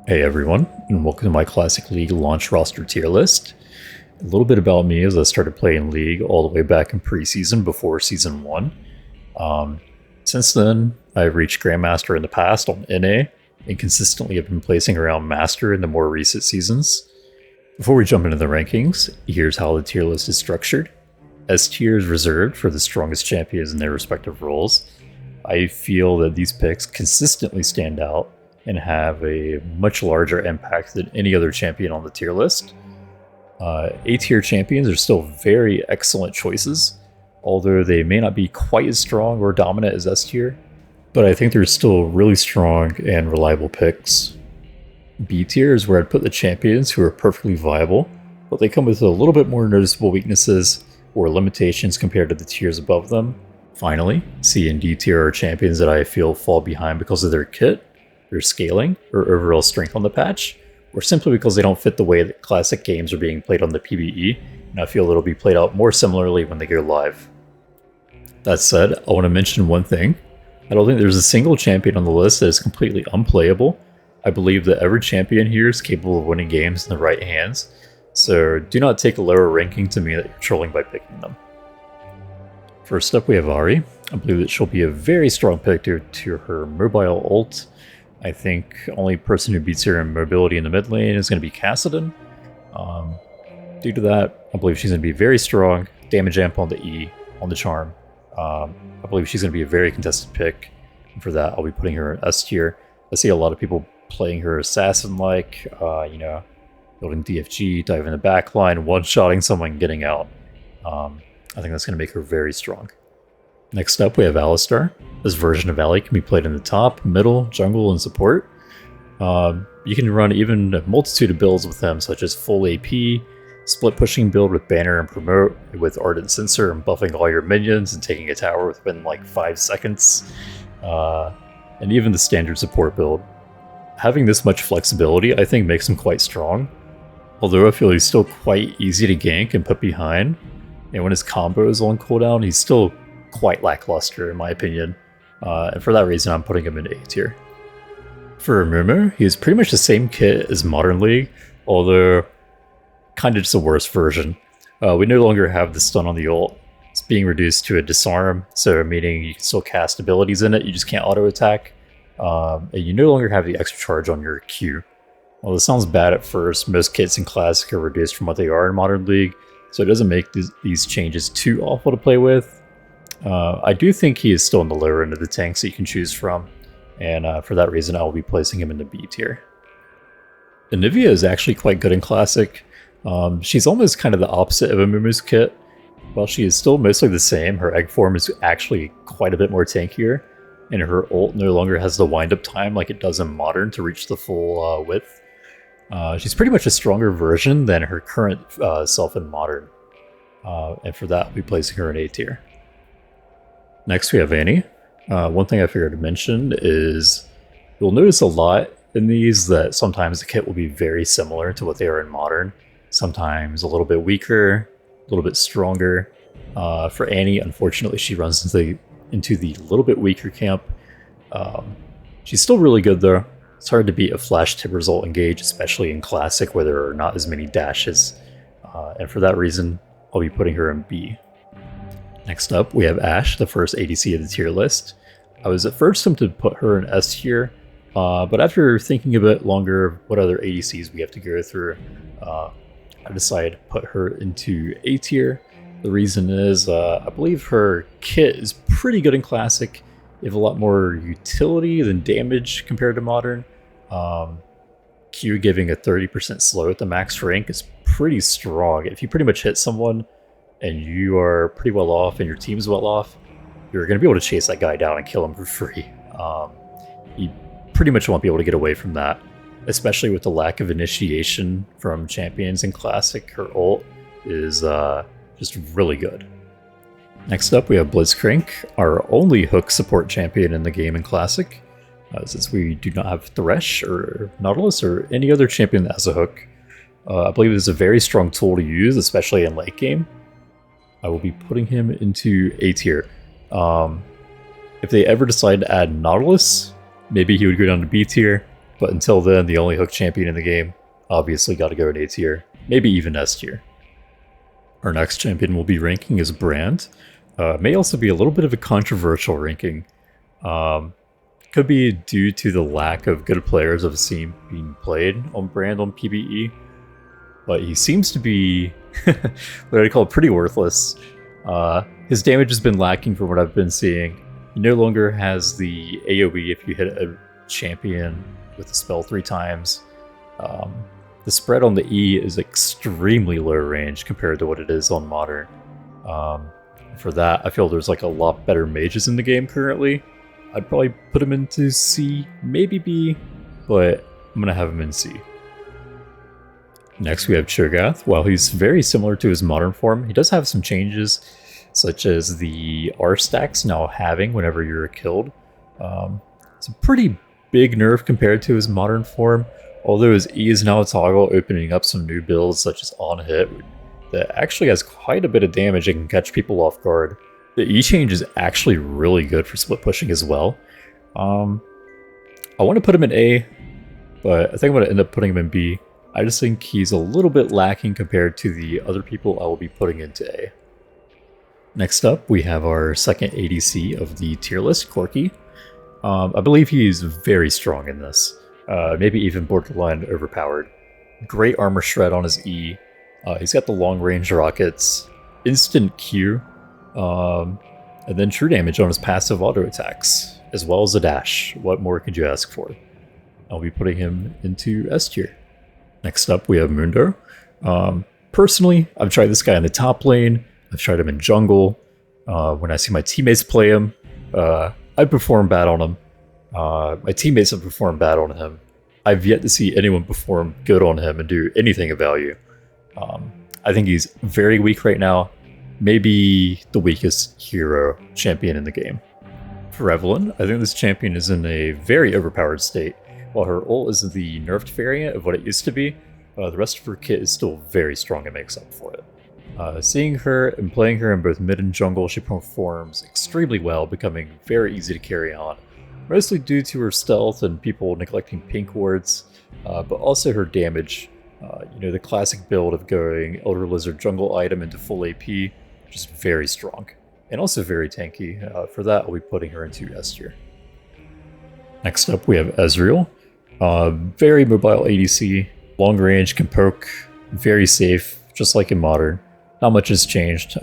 Hey everyone, and welcome to my Classic League launch roster tier list. A little bit about me as I started playing League all the way back in preseason before Season 1. Since then, I've reached Grandmaster in the past on NA, and consistently have been placing around Master in the more recent seasons. Before we jump into the rankings, here's how the tier list is structured. S tier is reserved for the strongest champions in their respective roles. I feel that these picks consistently stand out and have a much larger impact than any other champion on the tier list. A tier champions are still very excellent choices, although they may not be quite as strong or dominant as S tier, but I think they're still really strong and reliable picks. B tier is where I'd put the champions who are perfectly viable, but they come with a little bit more noticeable weaknesses or limitations compared to the tiers above them. Finally, C and D tier are champions that I feel fall behind because of their kit, their scaling, or overall strength on the patch, or simply because they don't fit the way that classic games are being played on the PvE, and I feel it'll be played out more similarly when they go live. That said, I want to mention one thing. I don't think there's a single champion on the list that is completely unplayable. I believe that every champion here is capable of winning games in the right hands, so do not take a lower ranking to mean that you're trolling by picking them. First up, we have Ahri. I believe that she'll be a very strong pick due to her mobile ult. I think only person who beats her in mobility in the mid lane is going to be Kassadin. Due to that, I believe she's going to be very strong, damage amp on the E, on the charm. I believe she's going to be a very contested pick, and for that I'll be putting her in S tier. I see a lot of people playing her assassin-like, building DFG, diving in the backline, one-shotting someone, getting out. I think that's going to make her very strong. Next up, we have Alistar. This version of Ally can be played in the top, middle, jungle, and support. You can run even a multitude of builds with him, such as full AP, split pushing build with banner and promote, with Ardent Sensor and buffing all your minions and taking a tower within like 5 seconds, and even the standard support build. Having this much flexibility, I think, makes him quite strong, although I feel he's still quite easy to gank and put behind, and when his combo is on cooldown, he's still quite lackluster in my opinion, and for that reason I'm putting him in A tier. For Amumu, he is pretty much the same kit as Modern League, although kind of just a worse version. We no longer have the stun on the ult. It's being reduced to a disarm, so meaning you can still cast abilities in it, you just can't auto attack, and you no longer have the extra charge on your Q. While this sounds bad at first, most kits in Classic are reduced from what they are in Modern League, so it doesn't make these changes too awful to play with. I do think he is still in the lower end of the tanks that you can choose from, and for that reason I will be placing him in the B tier. Anivia is actually quite good in Classic. She's almost kind of the opposite of Amumu's kit. While she is still mostly the same, her egg form is actually quite a bit more tankier, and her ult no longer has the wind-up time like it does in Modern to reach the full width. She's pretty much a stronger version than her current self in Modern, and for that I'll be placing her in A tier. Next we have Annie. One thing I figured to mention is you'll notice a lot in these that sometimes the kit will be very similar to what they are in Modern. Sometimes a little bit weaker, a little bit stronger. For Annie, unfortunately, she runs into the little bit weaker camp. She's still really good though. It's hard to beat a flash tip result engage, especially in Classic where there are not as many dashes. And for that reason, I'll be putting her in B. Next up, we have Ashe, the first ADC of the tier list. I was at first tempted to put her in S tier, but after thinking a bit longer of what other ADCs we have to go through, I decided to put her into A tier. The reason is, I believe her kit is pretty good in Classic. You have a lot more utility than damage compared to Modern. Q giving a 30% slow at the max rank is pretty strong. If you pretty much hit someone, and you are pretty well off and your team's well off, you're going to be able to chase that guy down and kill him for free. You pretty much won't be able to get away from that, especially with the lack of initiation from champions in Classic. Her ult is just really good. Next up we have Blitzcrank, our only hook support champion in the game in Classic, since we do not have Thresh or Nautilus or any other champion that has a hook. I believe it is a very strong tool to use, especially in late game. I will be putting him into A tier. If they ever decide to add Nautilus, maybe he would go down to B tier. But until then, the only hook champion in the game, obviously got to go in A tier, maybe even S tier. Our next champion we'll be ranking is Brand. May also be a little bit of a controversial ranking. Could be due to the lack of good players I've seen being played on Brand on PvE. But he seems to be what I'd call pretty worthless. His damage has been lacking from what I've been seeing. He no longer has the AoE if you hit a champion with the spell 3 times. The spread on the E is extremely low range compared to what it is on Modern. For that, I feel there's like a lot better mages in the game currently. I'd probably put him into C, maybe B, but I'm going to have him in C. Next we have Cho'Gath. While he's very similar to his Modern form, he does have some changes, such as the R stacks now halving whenever you're killed. It's a pretty big nerf compared to his Modern form, although his E is now a toggle, opening up some new builds such as On Hit that actually has quite a bit of damage and can catch people off guard. The E change is actually really good for split pushing as well. I want to put him in A, but I think I'm going to end up putting him in B. I just think he's a little bit lacking compared to the other people I will be putting into A. Next up, we have our second ADC of the tier list, Corki. I believe he's very strong in this, maybe even borderline overpowered. Great armor shred on his E. He's got the long range rockets, instant Q, and then true damage on his passive auto attacks, as well as a dash. What more could you ask for? I'll be putting him into S tier. Next up, we have Mundo. Personally, I've tried this guy in the top lane. I've tried him in jungle. When I see my teammates play him, I perform bad on him. My teammates have performed bad on him. I've yet to see anyone perform good on him and do anything of value. I think he's very weak right now. Maybe the weakest hero champion in the game. For Evelynn, I think this champion is in a very overpowered state. While her ult is the nerfed variant of what it used to be, the rest of her kit is still very strong and makes up for it. Seeing her and playing her in both mid and jungle, she performs extremely well, becoming very easy to carry on. Mostly due to her stealth and people neglecting pink wards, but also her damage. The classic build of going Elder Lizard jungle item into full AP, just very strong. And also very tanky. For that, I'll be putting her into S tier. Next up, we have Ezreal. Very mobile ADC, long range, can poke, very safe, just like in Modern. Not much has changed,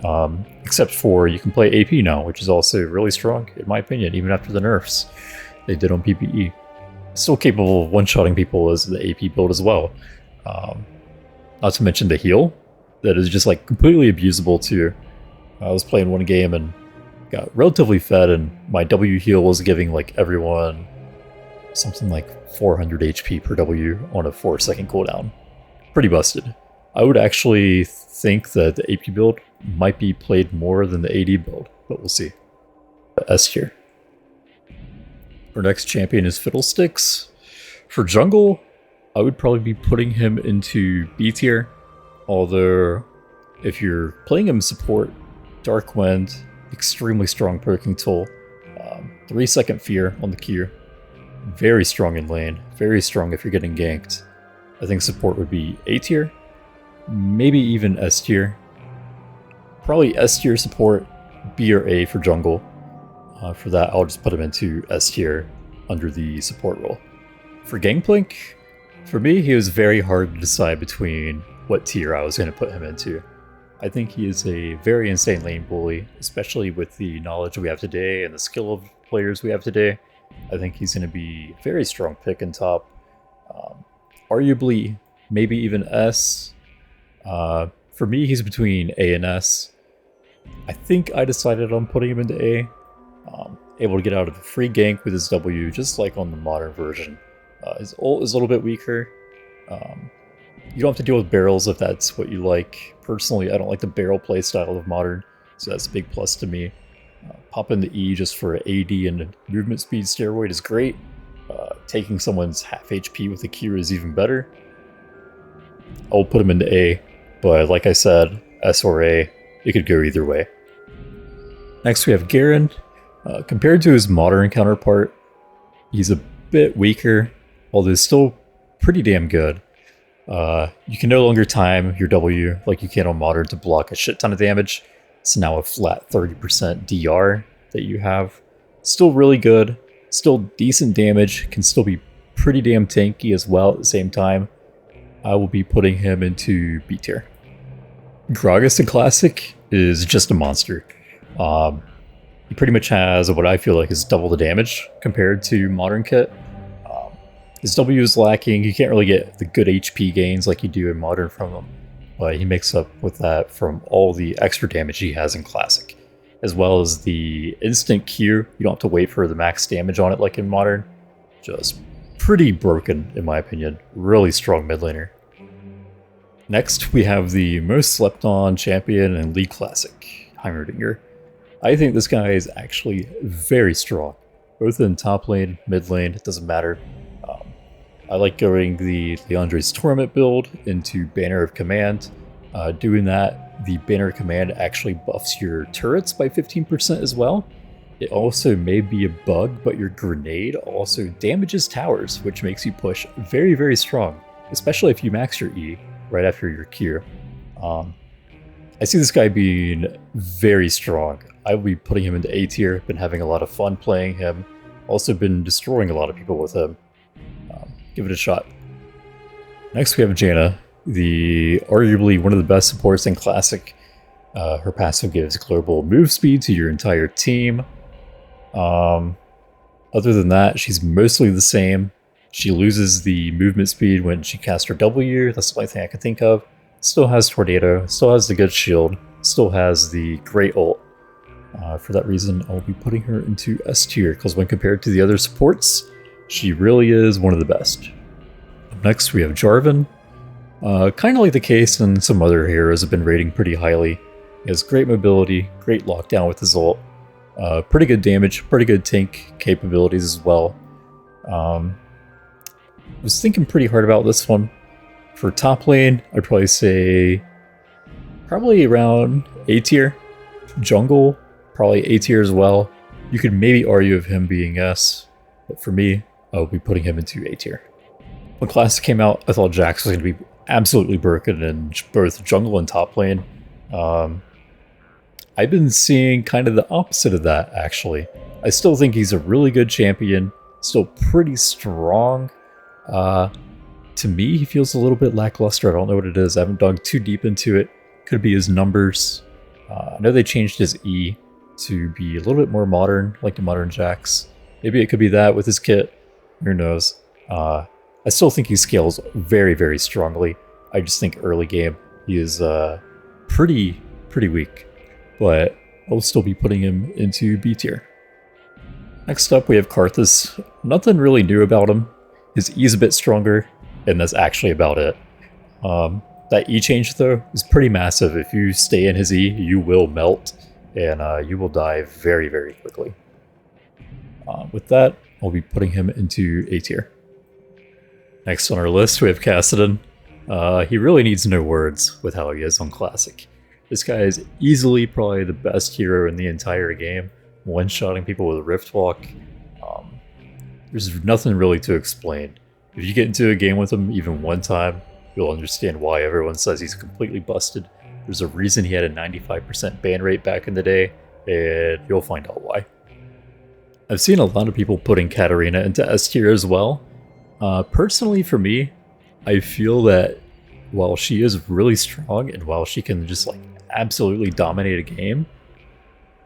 except for you can play AP now, which is also really strong, in my opinion, even after the nerfs they did on PvE. Still capable of one-shotting people as the AP build as well. Not to mention the heal, that is just like completely abusable too. I was playing one game and got relatively fed, and my W heal was giving like everyone something like 400 HP per W on a 4-second cooldown. Pretty busted. I would actually think that the AP build might be played more than the AD build, but we'll see. S tier. Our next champion is Fiddlesticks. For jungle, I would probably be putting him into B tier, although if you're playing him support, Dark Wind, extremely strong poking tool, 3-second fear on the Q, very strong in lane, very strong if you're getting ganked. I think support would be A tier, maybe even S tier. Probably S tier support, B or A for jungle. For that, I'll just put him into S tier under the support role. For Gangplank, for me, he was very hard to decide between what tier I was going to put him into. I think he is a very insane lane bully, especially with the knowledge we have today and the skill of players we have today. I think he's going to be a very strong pick in top. Arguably, maybe even S. For me, he's between A and S. I think I decided on putting him into A. Able to get out of the free gank with his W, just like on the Modern version. His ult is a little bit weaker. You don't have to deal with barrels if that's what you like. Personally, I don't like the barrel playstyle of Modern, so that's a big plus to me. Popping the E just for AD and movement speed steroid is great. Taking someone's half HP with a Q is even better. I'll put him into A, but like I said, S or A, it could go either way. Next we have Garen. Compared to his Modern counterpart, he's a bit weaker. although still pretty damn good. You can no longer time your W like you can on Modern to block a shit ton of damage. It's now a flat 30% DR that you have. Still really good, still decent damage, can still be pretty damn tanky as well at the same time. I will be putting him into B tier. Gragas in Classic is just a monster. He pretty much has what I feel like is double the damage compared to Modern Kit. His W is lacking, you can't really get the good HP gains like you do in Modern from him, but he makes up with that from all the extra damage he has in Classic, as well as the instant Q. You don't have to wait for the max damage on it like in Modern. Just pretty broken in my opinion, really strong mid laner. Next we have the most slept on champion in League Classic, Heimerdinger. I think this guy is actually very strong, both in top lane, mid lane, it doesn't matter. I like going the Leandre's Torment build into Banner of Command. Doing that, the Banner of Command actually buffs your turrets by 15% as well. It also may be a bug, but your grenade also damages towers, which makes you push very, very strong, especially if you max your E right after your Q. I see this guy being very strong. I will be putting him into A tier, been having a lot of fun playing him, also been destroying a lot of people with him. Give it a shot. Next we have Janna, arguably one of the best supports in Classic. Her passive gives global move speed to your entire team. Other than that, she's mostly the same. She loses the movement speed when she casts her W, that's the only thing I can think of. Still has Tornado, still has the good shield, still has the great ult. For that reason, I'll be putting her into S tier, because when compared to the other supports, she really is one of the best. Next we have Jarvan. Kind of like the case in some other heroes have been rating pretty highly. He has great mobility, great lockdown with his ult, pretty good damage, pretty good tank capabilities as well. I was thinking pretty hard about this one. For top lane, I'd probably say probably around A tier. Jungle, probably A tier as well. You could maybe argue of him being S, but for me, I'll be putting him into A tier. When Classic came out, I thought Jax was going to be absolutely broken in both jungle and top lane. I've been seeing kind of the opposite of that, actually. I still think he's a really good champion, still pretty strong. To me, he feels a little bit lackluster. I don't know what it is. I haven't dug too deep into it. Could be his numbers. I know they changed his E to be a little bit more modern, like the modern Jax. Maybe it could be that with his kit. Who knows? I still think he scales very, very strongly. I just think early game he is pretty weak. But I'll still be putting him into B tier. Next up we have Karthus. Nothing really new about him. His E is a bit stronger, and that's actually about it. That E change though is pretty massive. If you stay in his E, you will melt, and you will die very, very quickly. With that, I'll be putting him into A tier. Next on our list we have Kassadin. He really needs no words with how he is on Classic. This guy is easily probably the best hero in the entire game, one-shotting people with a Rift Walk. There's nothing really to explain. If you get into a game with him even one time, you'll understand why everyone says he's completely busted. There's a reason he had a 95% ban rate back in the day, and you'll find out why. I've seen a lot of people putting Katarina into S tier as well. Personally for me, I feel that while she is really strong and while she can just like absolutely dominate a game,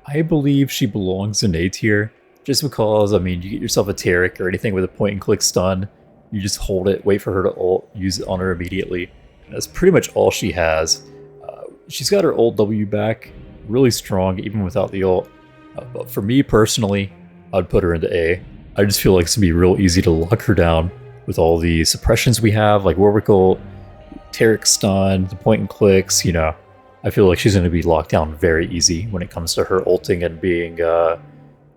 I believe she belongs in A tier. Just because, I mean, you get yourself a Taric or anything with a point and click stun, you just hold it, wait for her to ult, use it on her immediately. And that's pretty much all she has. She's got her ult W back, really strong even without the ult. But for me personally, I'd put her into A. I just feel like it's going to be real easy to lock her down with all the suppressions we have, like Warwick ult, Taric stun, the point and clicks, you know. I feel like she's going to be locked down very easy when it comes to her ulting and being,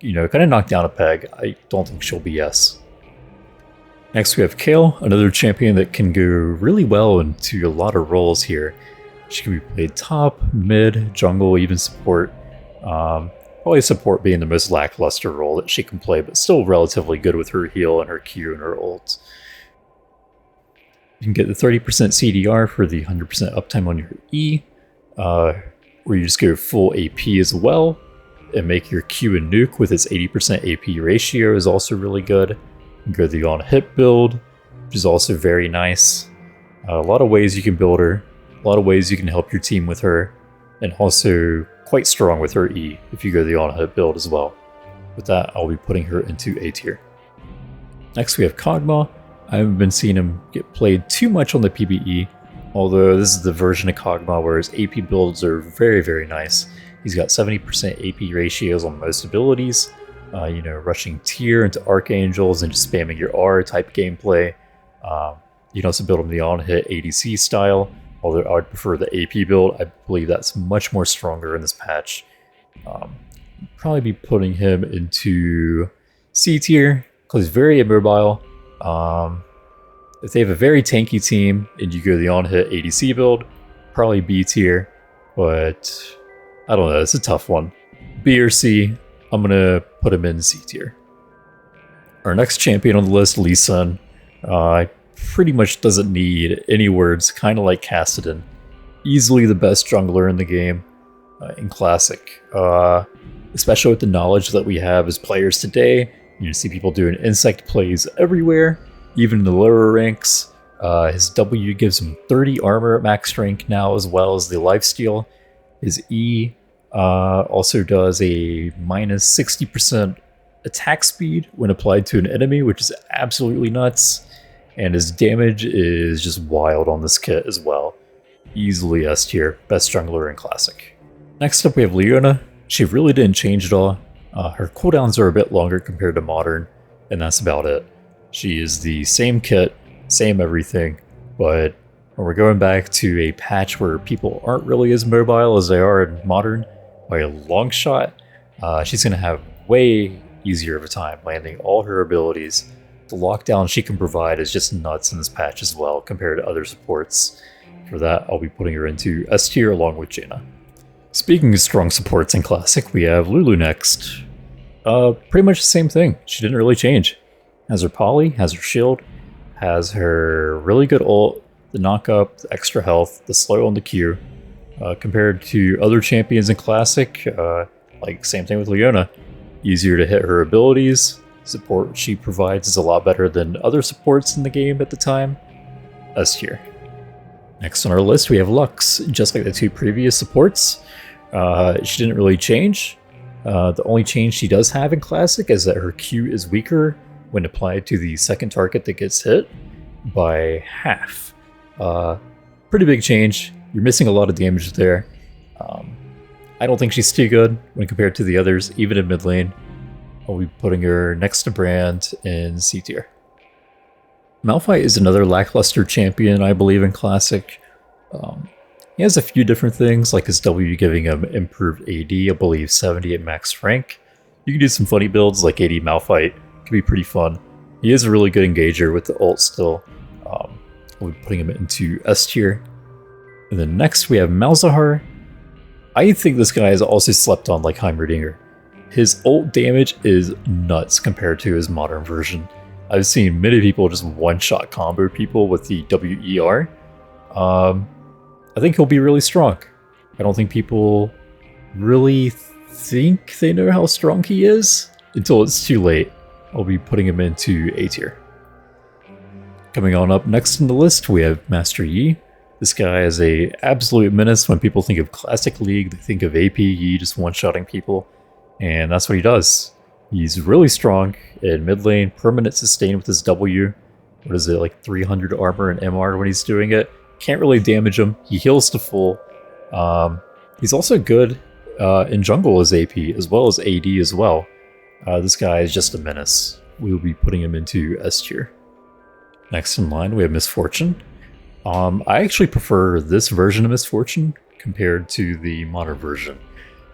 you know, kind of knocked down a peg. I don't think she'll be S. Next we have Kayle, another champion that can go really well into a lot of roles here. She can be played top, mid, jungle, even support. Probably support being the most lackluster role that she can play, but still relatively good with her heal and her Q and her ult. You can get the 30% CDR for the 100% uptime on your E, where you just go full AP as well, and make your Q and nuke with its 80% AP ratio is also really good. You can go the on-hit build, which is also very nice. A lot of ways you can build her, a lot of ways you can help your team with her, and also quite strong with her E if you go the on-hit build as well. With that, I'll be putting her into A tier. Next we have Kog'Maw. I haven't been seeing him get played too much on the PvE, although this is the version of Kog'Maw where his AP builds are very, very nice. He's got 70% AP ratios on most abilities, you know, rushing tier into Archangels and just spamming your R type gameplay. You can also build him the on-hit ADC style, although I would prefer the AP build. I believe that's much more stronger in this patch. Probably be putting him into C tier, because he's very immobile. If they have a very tanky team and you go the on-hit ADC build, probably B tier, but I don't know, it's a tough one. B or C, I'm gonna put him in C tier. Our next champion on the list, Lee Sin. Pretty much doesn't need any words, kind of like Kassadin. Easily the best jungler in the game in Classic. Especially with the knowledge that we have as players today. You see people doing insect plays everywhere, even in the lower ranks. His W gives him 30 armor at max rank now, as well as the lifesteal. His E also does a minus 60% attack speed when applied to an enemy, which is absolutely nuts. And his damage is just wild on this kit as well. Easily S tier, best jungler in Classic. Next up we have Leona. She really didn't change at all. Her cooldowns are a bit longer compared to Modern, and that's about it. She is the same kit, same everything, but when we're going back to a patch where people aren't really as mobile as they are in Modern, by a long shot, she's going to have way easier of a time landing all her abilities. The lockdown she can provide is just nuts in this patch as well compared to other supports. For that, I'll be putting her into S tier along with Janna. Speaking of strong supports in Classic, we have Lulu next. Pretty much the same thing. She didn't really change. Has her poly, has her shield, has her really good ult, the knock up, the extra health, the slow on the Q. Compared to other champions in Classic, like same thing with Leona. Easier to hit her abilities. Support she provides is a lot better than other supports in the game at the time. S tier. Next on our list we have Lux. Just like the two previous supports, she didn't really change. The only change she does have in Classic is that her Q is weaker when applied to the second target that gets hit by half. Pretty big change. You're missing a lot of damage there. I don't think she's too good when compared to the others, even in mid lane. I'll be putting her next to Brand in C tier. Malphite is another lackluster champion, I believe, in Classic. He has a few different things, like his W giving him improved AD, I believe 70 at max rank. You can do some funny builds like AD Malphite, can be pretty fun. He is a really good engager with the ult still. We'll be putting him into S tier. And then next we have Malzahar. I think this guy is also slept on like Heimerdinger. His ult damage is nuts compared to his modern version. I've seen many people just one-shot combo people with the WER. I think he'll be really strong. I don't think people really think they know how strong he is until it's too late. I'll be putting him into A tier. Coming on up next in the list, we have Master Yi. This guy is a absolute menace. When people think of Classic League, they think of AP Yi just one-shotting people. And that's what he does. He's really strong in mid lane, permanent sustain with his W. What is it, like 300 armor and MR when he's doing it? Can't really damage him. He heals to full. He's also good in jungle as AP, as well as AD as well. This guy is just a menace. We will be putting him into S tier. Next in line, we have Misfortune. I actually prefer this version of Misfortune compared to the modern version.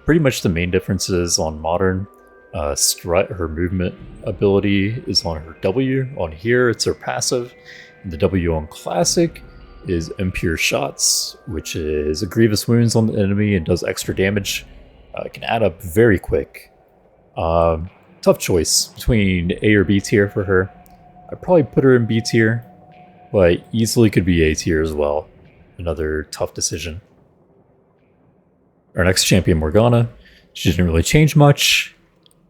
Pretty much the main differences on modern. Strut, her movement ability is on her W. On here, it's her passive. And the W on Classic is Impure Shots, which is a grievous wounds on the enemy and does extra damage. It can add up very quick. Tough choice between A or B tier for her. I'd probably put her in B tier, but easily could be A tier as well. Another tough decision. Our next champion, Morgana. She didn't really change much.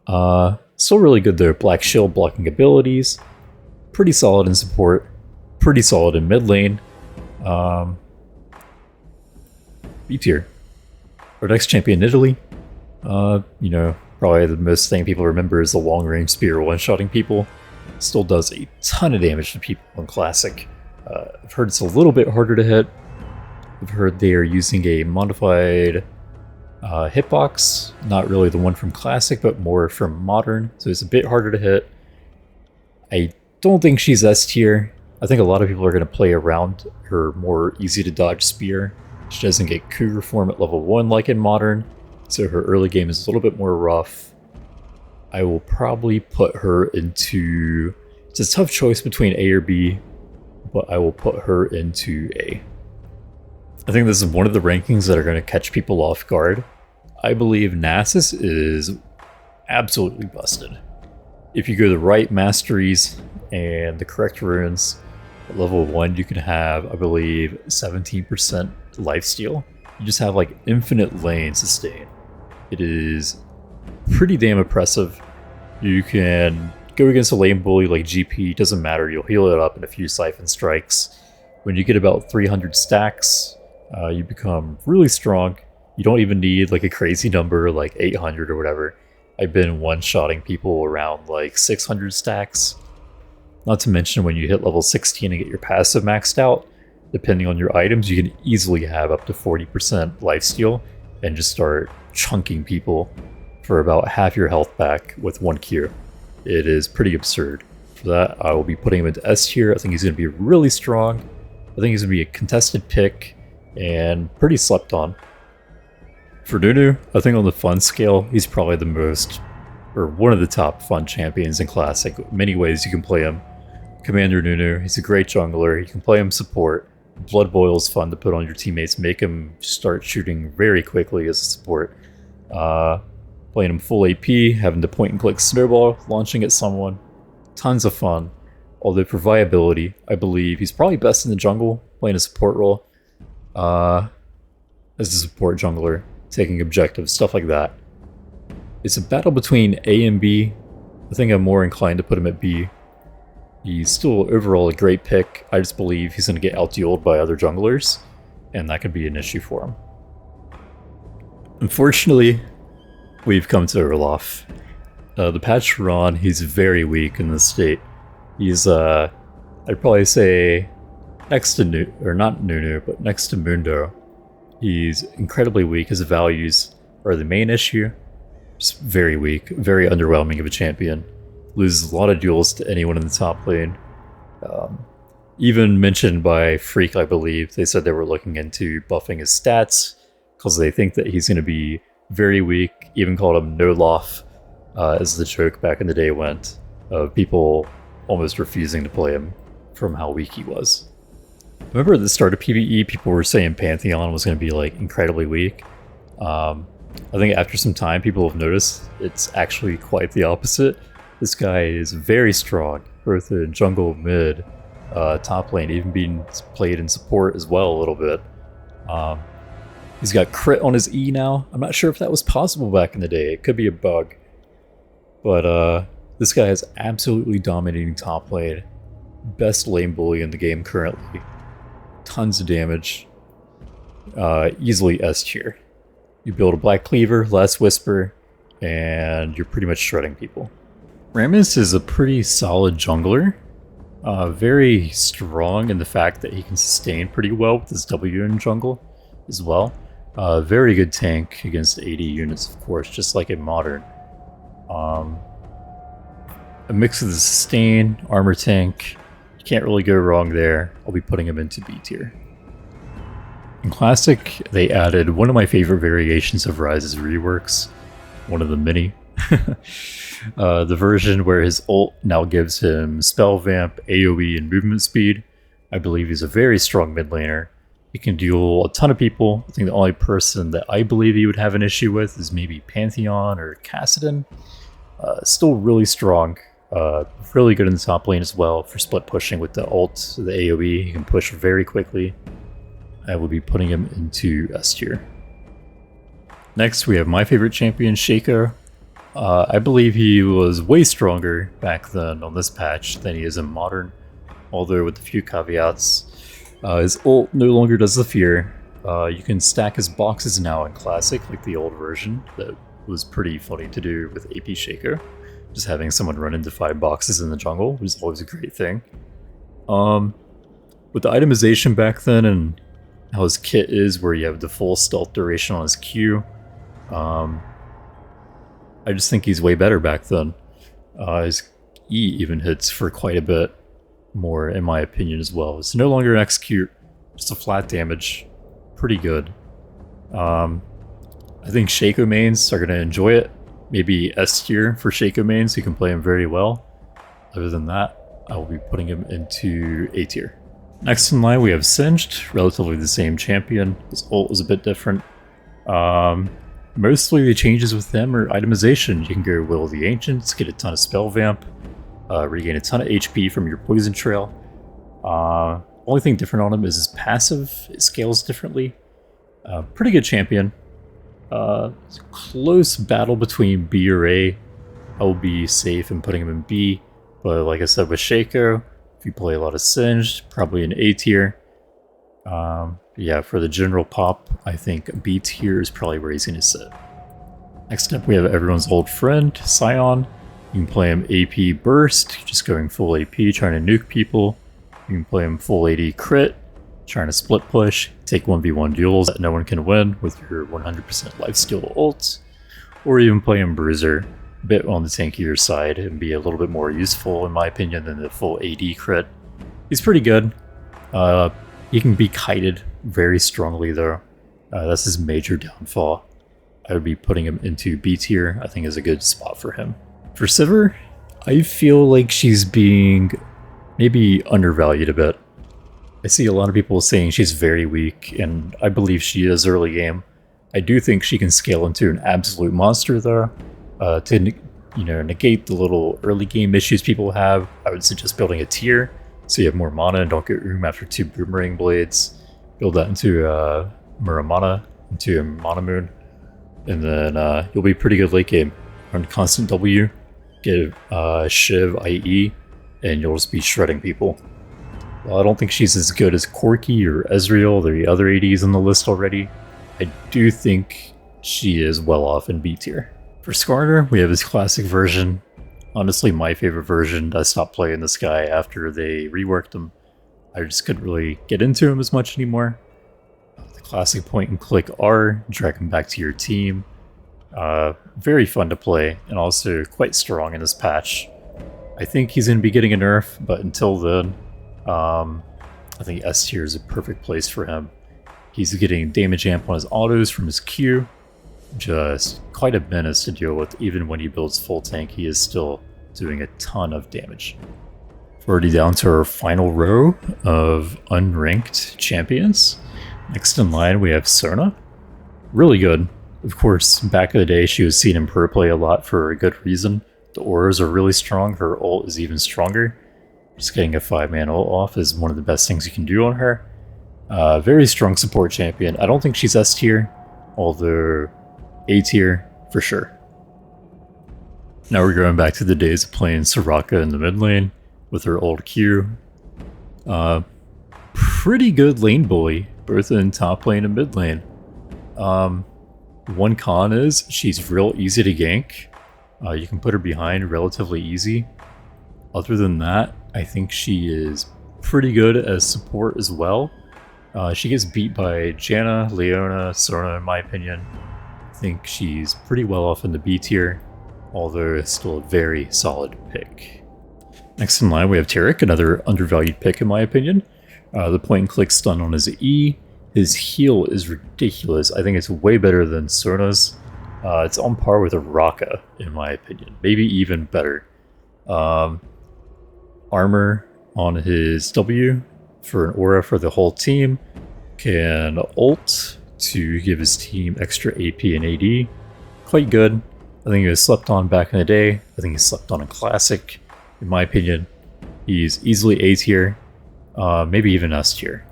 Still really good though. Black shield blocking abilities. Pretty solid in support. Pretty solid in mid lane. B tier. Our next champion, Nidalee. You know, probably the most thing people remember is the long range spear one-shotting people. Still does a ton of damage to people in Classic. I've heard it's a little bit harder to hit. I've heard they are using a modified hitbox. Not really the one from Classic, but more from Modern. So it's a bit harder to hit. I don't think she's S tier. I think a lot of people are going to play around her more easy to dodge spear. She doesn't get Cougar form at level 1 like in Modern, so her early game is a little bit more rough. I will probably put her into... It's a tough choice between A or B, but I will put her into A. I think this is one of the rankings that are going to catch people off guard. I believe Nasus is absolutely busted. If you go the right masteries and the correct runes, at level 1 you can have, I believe, 17% lifesteal. You just have like infinite lane sustain. It is pretty damn impressive. You can go against a lane bully like GP, doesn't matter, you'll heal it up in a few siphon strikes. When you get about 300 stacks, you become really strong. You don't even need like a crazy number like 800 or whatever. I've been one-shotting people around like 600 stacks. Not to mention when you hit level 16 and get your passive maxed out, depending on your items, you can easily have up to 40% lifesteal and just start chunking people for about half your health back with 1 Q. It is pretty absurd. For that, I will be putting him into S tier. I think he's going to be really strong. I think he's going to be a contested pick and pretty slept on. For Nunu, I think on the fun scale, he's probably the most, or one of the top fun champions in Classic. Many ways you can play him. Commander Nunu, he's a great jungler. You can play him support. Blood Boil is fun to put on your teammates. Make him start shooting very quickly as a support. Playing him full AP, having to point and click snowball, launching at someone. Tons of fun. Although for viability, I believe he's probably best in the jungle, playing a support role. As a support jungler, taking objectives, stuff like that. It's a battle between A and B. I think I'm more inclined to put him at B. He's still overall a great pick. I just believe he's going to get out-dueled by other junglers, and that could be an issue for him. Unfortunately, we've come to Olaf. The patch we're on, he's very weak in this state. He's, I'd probably say, next to not Nunu, but next to Mundo. He's incredibly weak. His values are the main issue. Just very weak, very underwhelming of a champion. Loses a lot of duels to anyone in the top lane. Even mentioned by Freak, I believe, they said they were looking into buffing his stats because they think that he's going to be very weak. Even called him No Lof, as the joke back in the day went, of people almost refusing to play him from how weak he was. Remember at the start of PvE, people were saying Pantheon was going to be like incredibly weak. I think after some time, people have noticed it's actually quite the opposite. This guy is very strong, both in jungle, mid, top lane, even being played in support as well a little bit. He's got crit on his E now. I'm not sure if that was possible back in the day. It could be a bug. But this guy is absolutely dominating top lane. Best lane bully in the game currently. Tons of damage. Easily S tier. You build a Black Cleaver, Last Whisper, and you're pretty much shredding people. Rammus is a pretty solid jungler. Very strong in the fact that he can sustain pretty well with his W in jungle as well. Very good tank against AD units, of course, just like in Modern. A mix of the sustain, armor tank. You can't really go wrong there. I'll be putting him into B tier. In Classic, they added one of my favorite variations of Ryze's reworks. One of the many. The version where his ult now gives him Spell Vamp, AoE, and movement speed. I believe he's a very strong mid laner. He can duel a ton of people. I think the only person that I believe he would have an issue with is maybe Pantheon or Kassadin. Still really strong. Really good in the top lane as well for split pushing with the ult, the AoE. He can push very quickly. I will be putting him into S tier. Next, we have my favorite champion, Shaco. I believe he was way stronger back then on this patch than he is in Modern, although with a few caveats. His ult no longer does the fear. You can stack his boxes now in Classic, like the old version. That was pretty funny to do with AP Shaco. Just having someone run into 5 boxes in the jungle was always a great thing. With the itemization back then and how his kit is, where you have the full stealth duration on his Q, I just think he's way better back then. His E even hits for quite a bit more, in my opinion, as well. It's no longer an execute, just a flat damage. Pretty good. I think Shaco mains are going to enjoy it. Maybe S tier for Shaco mains who can play him very well. Other than that, I will be putting him into A tier. Next in line we have Singed, relatively the same champion. His ult was a bit different. Mostly the changes with them are itemization. You can go Will of the Ancients, get a ton of spell vamp, regain a ton of HP from your poison trail. Only thing different on him is his passive. It scales differently. Pretty good champion. It's a close battle between B or A. I will be safe in putting him in B, but like I said with Shaco, if you play a lot of Singed, probably an A tier. Yeah, for the general pop, I think B tier is probably where he's going to sit. Next up, we have everyone's old friend, Sion. You can play him AP Burst, just going full AP, trying to nuke people. You can play him full AD Crit, trying to split push, take 1v1 duels that no one can win with your 100% lifesteal ults, or even play him Bruiser, a bit on the tankier side, and be a little bit more useful, in my opinion, than the full AD Crit. He's pretty good. He can be kited very strongly, though. That's his major downfall. I would be putting him into B tier. I think is a good spot for him. For Sivir, I feel like she's being maybe undervalued a bit. I see a lot of people saying she's very weak, and I believe she is early game. I do think she can scale into an absolute monster, though. To negate the little early game issues people have, I would suggest building a tier so you have more mana and don't get room after 2 Boomerang Blades. Build that into Muramana, into a Mana Moon, and then you'll be pretty good late game. Run constant W, get Shiv IE, and you'll just be shredding people. Well, I don't think she's as good as Corki or Ezreal, the other ADs on the list already. I do think she is well off in B tier. For Skarner, we have his classic version. Honestly, my favorite version. I stopped playing this guy after they reworked him. I just couldn't really get into him as much anymore. The classic point and click R, drag him back to your team. Very fun to play, and also quite strong in this patch. I think he's going to be getting a nerf, but until then, I think S tier is a perfect place for him. He's getting damage amp on his autos from his Q. Just quite a menace to deal with. Even when he builds full tank, he is still doing a ton of damage. We're already down to our final row of unranked champions. Next in line, we have Sona. Really good. Of course, back in the day, she was seen in pro play a lot for a good reason. The auras are really strong. Her ult is even stronger. Just getting a 5-man ult off is one of the best things you can do on her. Very strong support champion. I don't think she's S tier, although A tier for sure. Now we're going back to the days of playing Soraka in the mid lane with her old Q. Pretty good lane bully, both in top lane and mid lane. One con is she's real easy to gank. You can put her behind relatively easy. Other than that, I think she is pretty good as support as well. She gets beat by Janna, Leona, Sona in my opinion. I think she's pretty well off in the B tier, although it's still a very solid pick. Next in line we have Taric, another undervalued pick in my opinion. The point and click stun on his E. His heal is ridiculous. I think it's way better than Sona's. It's on par with a Raka in my opinion, maybe even better. Armor on his W for an aura for the whole team. Can ult to give his team extra AP and AD. Quite good. I think he was slept on back in the day. I think he slept on in Classic. In my opinion, he's easily A tier, maybe even S tier.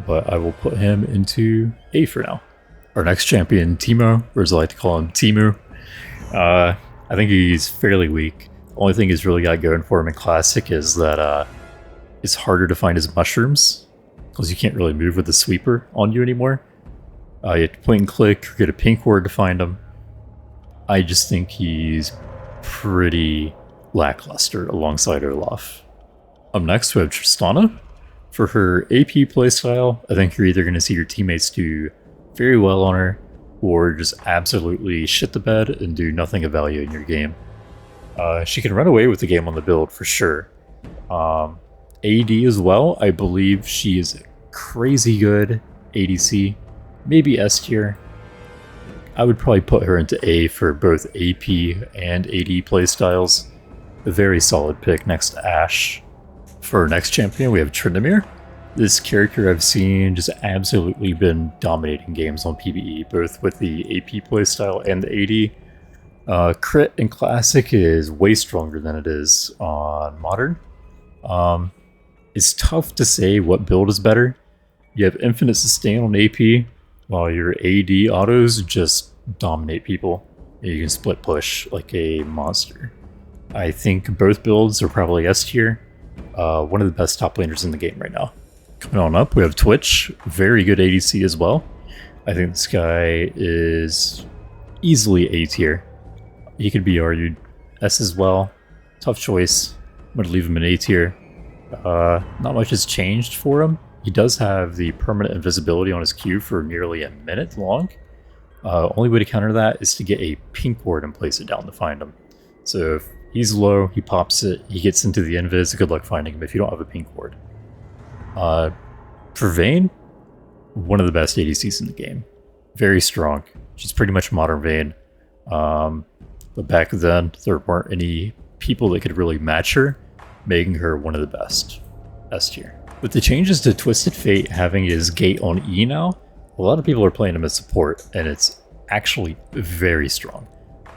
But I will put him into A for now. Our next champion, Teemo, or as I like to call him, Teemu. I think he's fairly weak. The only thing he's really got going for him in Classic is that it's harder to find his mushrooms, because you can't really move with the sweeper on you anymore. You have to point and click or get a pink ward to find him. I just think he's pretty lackluster alongside Olaf. Up next we have Tristana. For her AP playstyle, I think you're either going to see your teammates do very well on her, or just absolutely shit the bed and do nothing of value in your game. She can run away with the game on the build for sure. AD as well, I believe she is crazy good ADC, maybe S tier. I would probably put her into A for both AP and AD playstyles. A very solid pick next to Ashe. For our next champion, we have Tryndamere. This character I've seen just absolutely been dominating games on PvE, both with the AP playstyle and the AD. Crit in Classic is way stronger than it is on Modern. It's tough to say what build is better. You have infinite sustain on AP, while your AD autos just dominate people. You can split push like a monster. I think both builds are probably S tier. One of the best top laners in the game right now. Coming on up, we have Twitch. Very good ADC as well. I think this guy is easily A tier. He could be argued S as well. Tough choice. I'm going to leave him in A tier. Not much has changed for him. He does have the permanent invisibility on his Q for nearly a minute long. Only way to counter that is to get a pink ward and place it down to find him. So if he's low, he pops it, he gets into the invis, good luck finding him if you don't have a pink ward. For Vayne, one of the best ADCs in the game. Very strong. She's pretty much modern Vayne. But back then, there weren't any people that could really match her, making her one of the best. S tier. With the changes to Twisted Fate having his gate on E now, a lot of people are playing him as support, and it's actually very strong.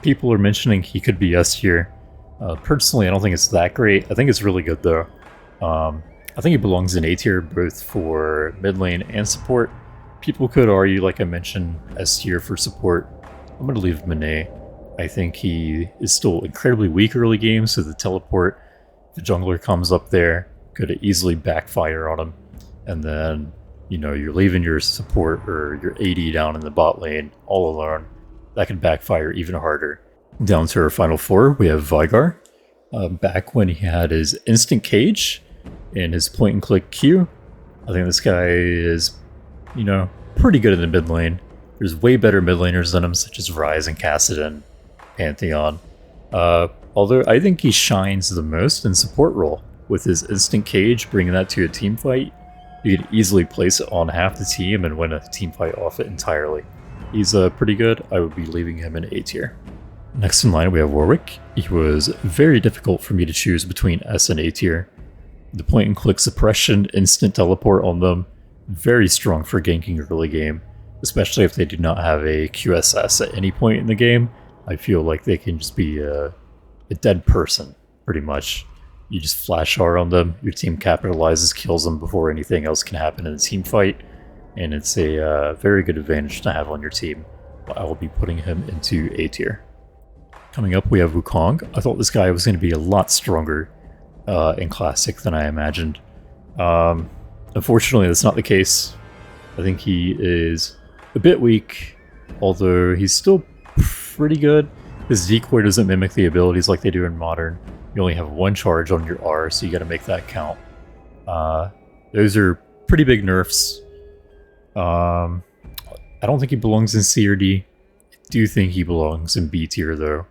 People are mentioning he could be S tier. Personally, I don't think it's that great. I think it's really good though. I think he belongs in A tier both for mid lane and support. People could argue, like I mentioned, S tier for support. I'm going to leave him in A. I think he is still incredibly weak early game, so the teleport, if the jungler comes up there, could easily backfire on him. And then, you know, you're leaving your support or your AD down in the bot lane all alone. That could backfire even harder. Down to our final four, we have Veigar. Back when he had his instant cage and his point and click Q, I think this guy is, you know, pretty good in the mid lane. There's way better mid laners than him, such as Ryze and Kassadin, Pantheon. Although I think he shines the most in support role. With his instant cage, bringing that to a team fight, you could easily place it on half the team and win a team fight off it entirely. He's pretty good. I would be leaving him in A tier. Next in line we have Warwick. He was very difficult for me to choose between S and A tier. The point and click suppression, instant teleport on them, very strong for ganking early game, especially if they do not have a QSS at any point in the game. I feel like they can just be a dead person, pretty much. You just flash R on them, your team capitalizes, kills them before anything else can happen in a team fight, and it's a very good advantage to have on your team. I will be putting him into A tier. Coming up, we have Wukong. I thought this guy was going to be a lot stronger in Classic than I imagined. Unfortunately, that's not the case. I think he is a bit weak, although he's still pretty good. His decoy doesn't mimic the abilities like they do in Modern. You only have one charge on your R, so you got to make that count. Those are pretty big nerfs. I don't think he belongs in C or D. I do think he belongs in B tier, though.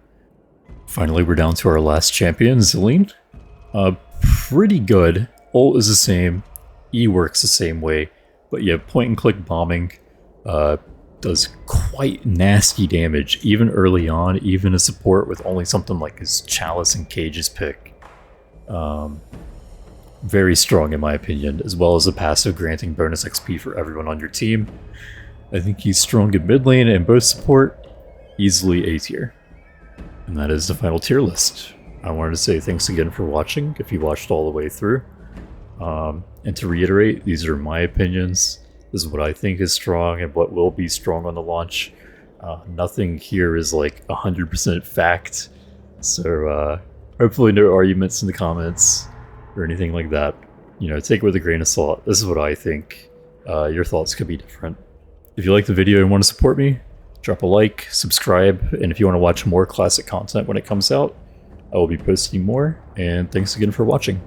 Finally, we're down to our last champion, Evelynn. Pretty good. Ult is the same. E works the same way. But yeah, point and click bombing does quite nasty damage, even early on, even a support with only something like his Chalice and Cage's pick. Very strong in my opinion, as well as a passive granting bonus XP for everyone on your team. I think he's strong in mid lane and both support, easily A tier. And that is the final tier list. I wanted to say thanks again for watching, if you watched all the way through. And to reiterate, these are my opinions. This is what I think is strong and what will be strong on the launch. Nothing here is like 100% fact, so hopefully no arguments in the comments or anything like that. You know, take it with a grain of salt. This is what I think. Your thoughts could be different. If you like the video and want to support me, drop a like, subscribe, and if you want to watch more classic content when it comes out, I will be posting more, and thanks again for watching.